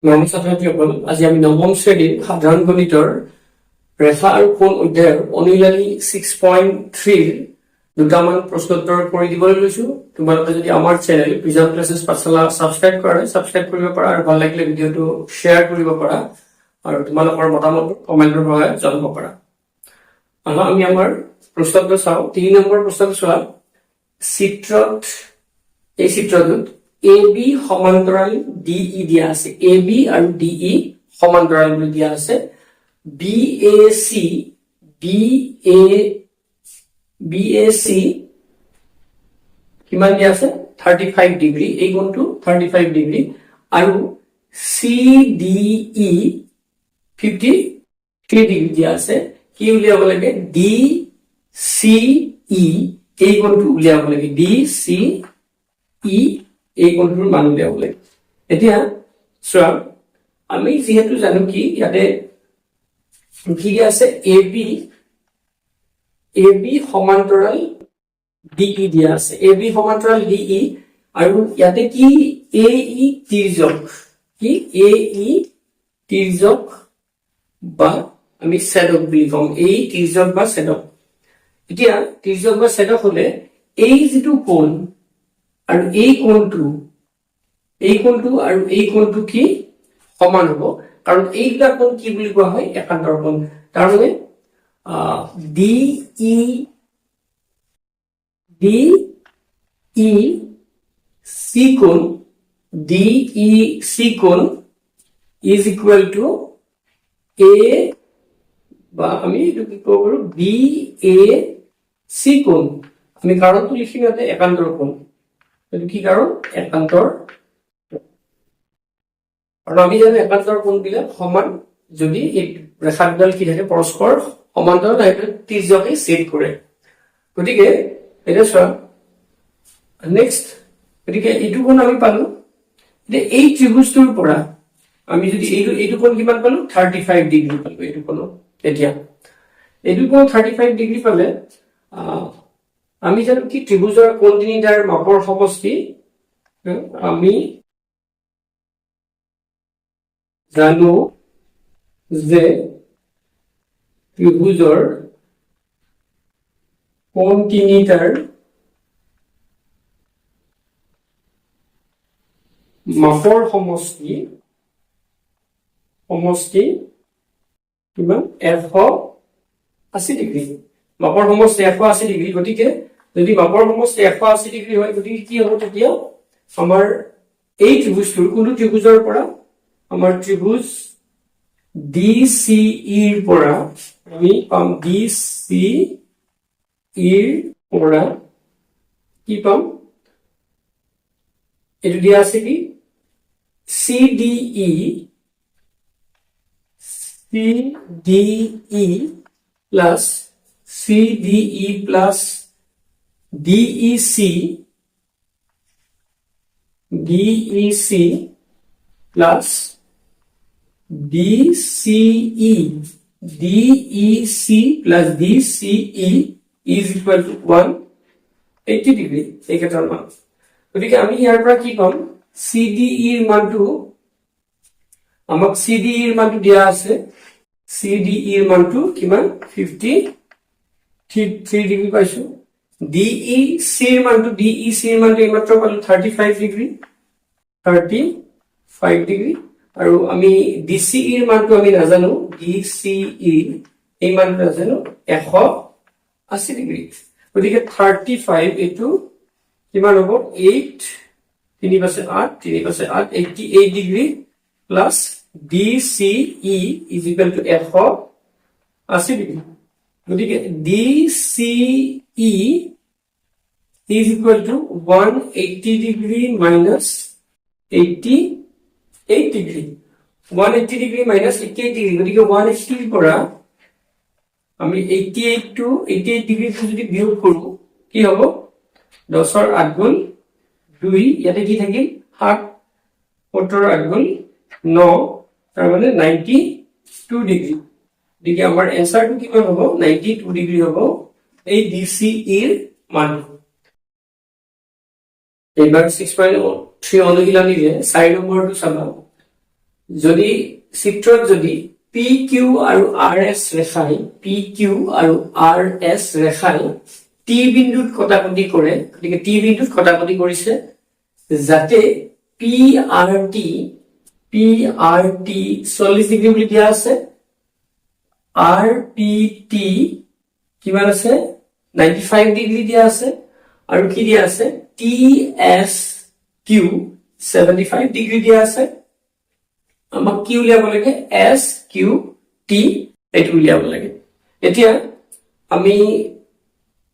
নমস্কাৰ ছাত্ৰীসকল, আজি আমি নৱম শ্ৰেণীৰ সাধাৰণ গণিতৰ ৰেখা আৰু কোণ অধ্যায়ৰ অনুশীলনী 6.3 দুটামান প্ৰশ্নোত্তৰ কৰি দিবলৈ লৈছো। তোমালোকে যদি আমাৰ চেনেল প্ৰিজম ক্লাছেছ পাঠশালা সাবস্ক্ৰাইব কৰা হয়, সাবস্ক্ৰাইব কৰিব পাৰা আৰু ভাল লাগিলে ভিডিঅটো শ্বেয়াৰ কৰিব পাৰা আৰু তোমালোকৰ মতামত কমেন্টৰ সহায়ত জনাব পাৰা। আমি আমাৰ প্ৰশ্নটো চাওঁ। 3 নম্বৰ প্ৰশ্নটো চোৱা। এই চিত্ৰটোত AB সমান্তৰাল DE দিয়া আছে। AB আৰু DE সমান্তৰাল বুলি দিয়া আছে। BAC কিমান দিয়া আছে? 35 ডিগ্ৰী। এই কোণটো 35 ডিগ্ৰী আৰু CDE 53 ডিগ্ৰী দিয়া আছে। কি উলিয়াব লাগে? DCE এই কোণটো উলিয়াব লাগে। DCE এই কোণটোৰ মান উলিয়াব লাগে। এতিয়া চোৱা, আমি যিহেতু জানো কি ইয়াতে কি আছে? AB সমান্তৰাল DE দিয়া আছে। AB সমান্তৰাল DE আৰু ইয়াতে কি AE তিৰ্যক, কি AE তিৰ্যক বা আমি ছেদক বুলি কওঁ। এই তিৰ্যক বা ছেদক। এতিয়া তিৰ্যক বা ছেদক হলে এই যিটো কোণ আৰু এই কোণটো আৰু এই কোণটো কি সমান হ'ব, কাৰণ এইটা কোণ কি বুলি কোৱা হয়? একান্তৰ কোণ। তাৰ মানে DEC কোণ is equal to A বা আমি এইটো কি ক'ব পাৰো? BAC কোণ। আমি কাৰণটো লিখিম ইয়াতে একান্তৰ কোণ। এইটো কি কাৰণ? একান্তৰ। আৰু আমি জানো একান্তৰ কোণবিলাক সমান যদি এই ৰেখা দুডাল কি থাকে? পৰস্পৰ সমান্তৰাল, সেইটো তিৰ্যকে ছেদ কৰে। গতিকে এতিয়া চোৱা নেক্সট, গতিকে এইটো কোণ আমি পালো। এতিয়া এই ত্ৰিভুজটোৰ পৰা আমি যদি এইটো কোণ কিমান পালো? 35 ডিগ্ৰী পালো এইটো কোণ। এতিয়া এইটো কোণ 35 ডিগ্ৰী পালে আমি জানো কি ত্ৰিভুজৰ কোণ তিনিটাৰ মাপৰ সমষ্টি আমি জানো যে ত্ৰিভুজৰ কোণ তিনিটাৰ মাপৰ সমষ্টি কিমান? 180 ডিগ্ৰী। মাপৰ সমষ্টি 180 ডিগ্ৰী। গতিকে যদি মাপৰ সমষ্টি 180 ডিগ্ৰী হয়, গতিকে কি হ'ব তেতিয়া? আমাৰ এই ত্ৰিভুজটোৰ কোনটো ত্ৰিভুজৰ পৰা? আমাৰ ত্ৰিভুজ DCEৰ পৰা আমি পাম DCEৰ পৰা কি পাম? এইটো দিয়া আছে কি? CDE plus CDE plus DEC plus DCE plus DCE is equal to 180 degree. এই ক্ষেত্ৰৰ মান। গতিকে আমি ইয়াৰ পৰা কি পাম? CDEৰ মানটো, আমাক CDEৰ মানটো দিয়া আছে। CDEৰ মানটো কিমান? 53 ডিগ্ৰী পাইছো। DECৰ মানটো এইমাত্ৰ পালো 35 ডিগ্ৰী আৰু আমি DCEৰ মানটো আমি নাজানো। DCE এই মানটো নাজানো 180 ডিগ্ৰী। গতিকে 35 এইটো কিমান হ'ব? 8 3 × 8 88 degree plus DCE is equal to 180 degree. গতিকে DCE is equal to 180 degree minus 88 degree. 180 degree minus 88 degree. গতিকে 180 ৰ পৰা আমি 88 ডিগ্ৰীটো যদি বিয়োগ কৰো কি হ'ব? 10ৰ 8 গুণ 2, ইয়াতে কি থাকিল? 7, 17ৰ 8 গুণ 9, তাৰ মানে 92 ডিগ্ৰী। গতিকে আমাৰ এনসাৰটো কিমান হ'ব? 92 ডিগ্ৰী হ'ব এই DCEৰ মান। এইবাৰ 6.3 অনুশীলনীৰে 4 নম্বৰটো চাবা। যদি চিত্ৰত যদি পি কিউ আৰু আৰ এছ ৰেখাই পি কিউ আৰু আৰ এছ ৰেখাই টি বিন্দুত কটাকটি কৰে, গতিকে টি বিন্দুত কটাকটি কৰিছে যাতে পি আৰ টি 40 ডিগ্ৰী বুলি দিয়া আছে, আৰ পি টি কিমান আছে 95 ডিগ্ৰী দিয়া আছে, আৰু কি দিয়া আছে টি এছ কিউ 75 ডিগ্ৰী দিয়া আছে। আমাক কি উলিয়াব লাগে এছ কিউ টি এইটো উলিয়াব লাগে। এতিয়া আমি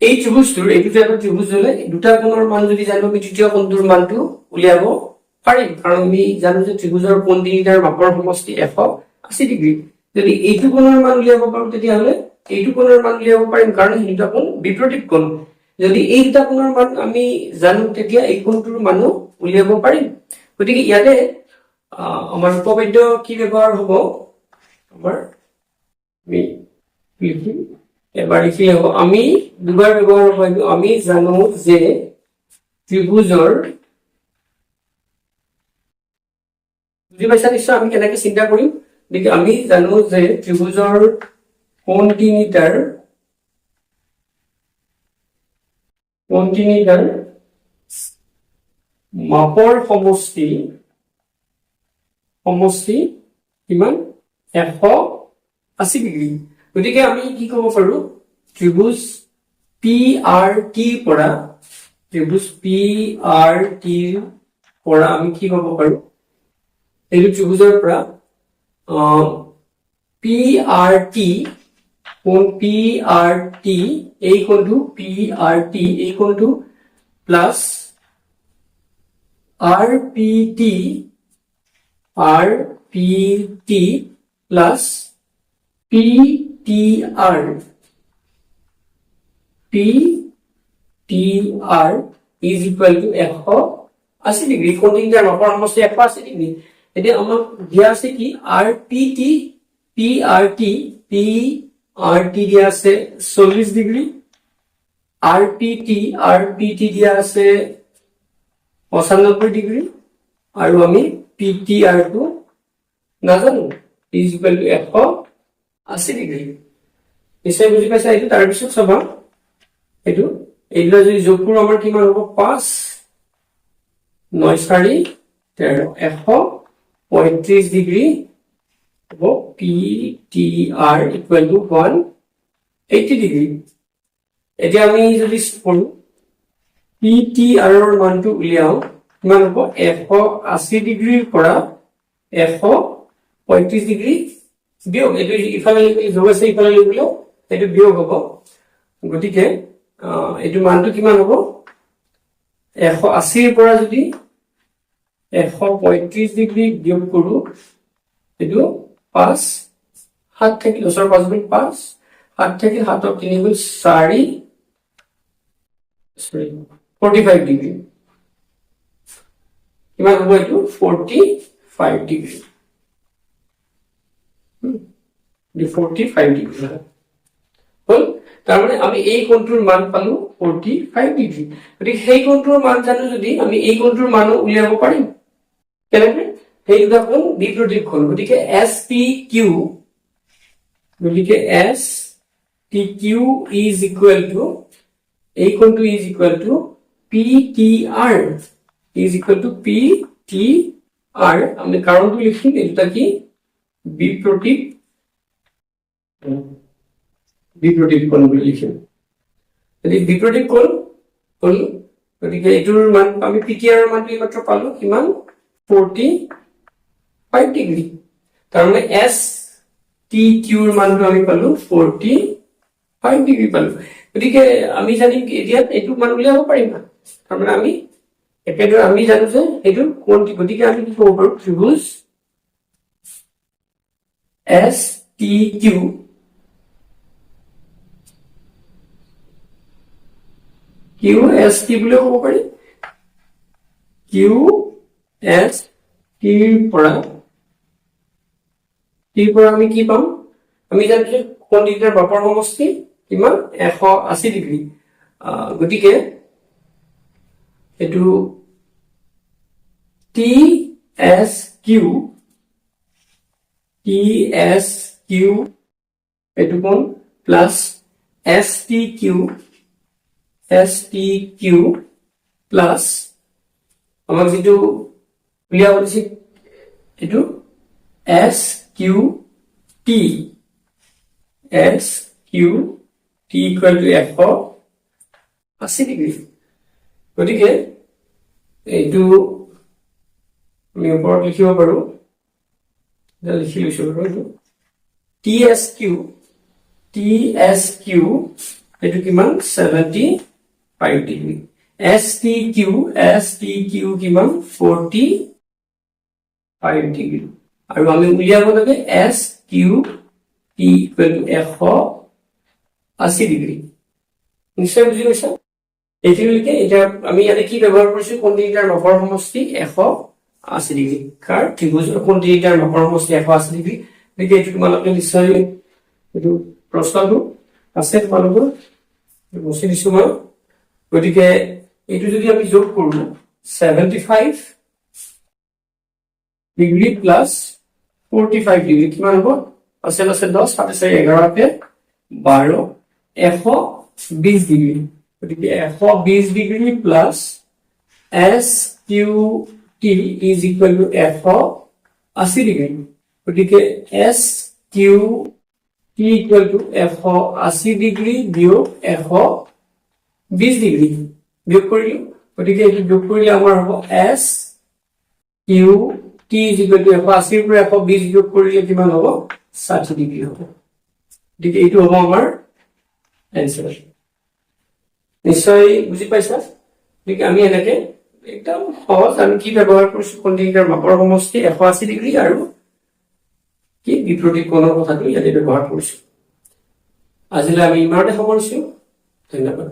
এই ত্ৰিভুজটোৰ এইটো যে এটা ত্ৰিভুজ হলে দুটা কোণৰ মান যদি জানো আমি তৃতীয় কোণটোৰ মানটো উলিয়াব পাৰিম, কাৰণ আমি জানো যে ত্ৰিভুজৰ কোণ তিনিটাৰ মাপৰ সমষ্টি 180 ডিগ্ৰী। যদি এইটো কোণৰ মান উলিয়াব পাৰো তেতিয়াহলে এইটো কোণৰ মান উলিয়াব পাৰিম, কাৰণ এই দুটা কোণ বিপৰীত কোণ। যদি এই দুটা কোণৰ মান আমি জানো তেতিয়া এই কোণটোৰ মানো উলিয়াব পাৰিম। গতিকে ইয়াতে আমাৰ উপপাদ্য কি ব্যৱহাৰ হ'ব, আমাৰ লিখিম এবাৰ লিখিলে হ'ব, আমি দুবাৰ ব্যৱহাৰ হ'ব। আমি জানো যে ত্ৰিভুজৰ, বুজি পাইছা নিশ্চয় আমি কেনেকে চিন্তা কৰিম। গতিকে আমি জানো যে ত্ৰিভুজৰ কোণ তিনিটাৰ মাপৰ সমষ্টি কিমান 180 ডিগ্ৰী। গতিকে আমি কি ক'ব পাৰো ত্ৰিভুজ পি আৰ টিৰ পৰা আমি কি ক'ব পাৰো এইটো ত্ৰিভুজৰ পৰা পি আৰ টি কোণ পি আৰ টি এই কোণটো পি আৰ টি এই কোণটো plus R P T plus P T R is equal to 180 degree. কোণ তিনিটাৰ মাপৰ সমষ্টি 180 ডিগ্ৰী। এতিয়া আমাক দিয়া আছে কি আৰ পি টি দিয়া আছে 40 ডিগ্ৰী, আৰ পি টি দিয়া আছে 95 ডিগ্ৰী, আৰু আমি পি টি আৰ টো নাজানো, ইজ ইকুৱেল টু 180 ডিগ্ৰী। নিশ্চয় বুজি পাইছা এইটো। তাৰপিছত চাবা এইটো যদি যোগ কৰো আমাৰ কিমান হ'ব 5 9 4 13 135 ডিগ্ৰী হ'ব P T R equal to 180 degree. এতিয়া আমি যদি কৰো পি টি আৰৰ মানটো উলিয়াও কিমান হ'ব 180 ডিগ্ৰীৰ পৰা 135 ডিগ্ৰী বিয়োগ, এইটো ইফালে যোগ আছে ইফালে লিখিলেও এইটো বিয়োগ হ'ব। গতিকে এইটো মানটো কিমান হ'ব 180ৰ পৰা যদি 135 ডিগ্ৰী বিয়োগ কৰো এইটো 5 7 থাকিল 10ৰ 5 গুণ 5 7 থাকিল 7ৰ 3 গুণ 4 45 ডিগ্ৰী কিমান হ'ব এইটো 45 ডিগ্ৰী 45 ডিগ্ৰী হ'ল। তাৰমানে আমি এই কোণটোৰ মান পালো 45 ডিগ্ৰী। গতিকে সেই কোণটোৰ মান জানো যদি আমি এই কোণটোৰ মানো উলিয়াব পাৰিম। কেনেকৈ সেই দুটা কোণ বিপৰীত কোণ। গতিকে S P Q is equal to এই কোণটো is equal to P T R is equal to P T R. আমি কাৰণটো লিখিম এই দুটা কি বিপৰীত কোণ বুলি লিখিম। যদি বিপৰীত কোণ হ'ল গতিকে এইটোৰ মান আমি পি টি আৰৰ মানটো এইমাত্ৰ পালো কিমান 45 ডিগ্ৰী। তাৰমানে এছ টি কিউৰ মানটো আমি পালো 45 ডিগ্ৰী পালো। গতিকে আমি জানিম কি এতিয়া এইটো মান উলিয়াব পাৰিম না। তাৰমানে আমি একেদৰে আমি জানো যে এইটো কোণটি। গতিকে আমি কি ক'ব পাৰো ত্ৰিভুজ S T Q Q S T বুলিও ক'ব পাৰি। কিউ এছ টিৰ পৰা আমি কি পাম আমি জানো যে কোণ তিনিটাৰ মাপৰ সমষ্টি কিমান 180 ডিগ্ৰী। গতিকে এইটো T S Q T S Q এইটো কোণ plus S T Q plus আমাক যিটো উলিয়াব দিছে এইটো S Q T equal to 180 degree গতিকে এইটো আমি ওপৰত লিখিব পাৰো লিখি লৈছো বাৰু টি এছ কিউ এইটো কিমান 75 ডিগ্ৰী এছ টি কিউ কিমান 45 ডিগ্ৰী আৰু আমি উলিয়াব লাগে S Q T equal to 180 degree নিশ্চয় বুজি পাইছা এইটোলৈকে এতিয়া আমি ইয়াতে কি ব্যৱহাৰ কৰিছো কোণ তিনিটাৰ নগৰ সমষ্টি 180 ডিগ্ৰী কাৰ ত্ৰিভুজৰ কোণ তিনিটাৰ নগৰ সমষ্টি 180 ডিগ্ৰী গতিকে এইটো তোমালোকে নিশ্চয় এইটো প্ৰশ্নটো আছে তোমালোকৰ মুছি দিছো মই গতিকে এইটো যদি আমি যোগ কৰো 75 ডিগ্ৰী প্লাছ 45 ডিগ্ৰী কিমান হ'ব আছে 10 7 11 তে 12 120 ডিগ্ৰী গতিকে 120 degree plus S Q T is equal to 180 degree গতিকে S Q T equal to 180 degree বিয়োগ 120 ডিগ্ৰী বিয়োগ কৰিলো গতিকে এইটো যোগ কৰিলে আমাৰ হ'ব S Q T is equal to 180 পৰা 120 বিয়োগ কৰিলে কিমান হ'ব 60 ডিগ্ৰী হ'ব গতিকে এইটো হ'ব আমাৰ এনসাৰ নিশ্চয় বুজি পাইছা গতিকে আমি এনেকে একদম সহজ আমি কি ব্যৱহাৰ কৰিছো কোণ তিনিটাৰ মাপৰ সমষ্টি 180 ডিগ্ৰী আৰু কি বিপৰীত কোণৰ কথাটো ইয়াতে ব্যৱহাৰ কৰিছো আজিলৈ আমি ইমানতে সামৰিছো ধন্যবাদ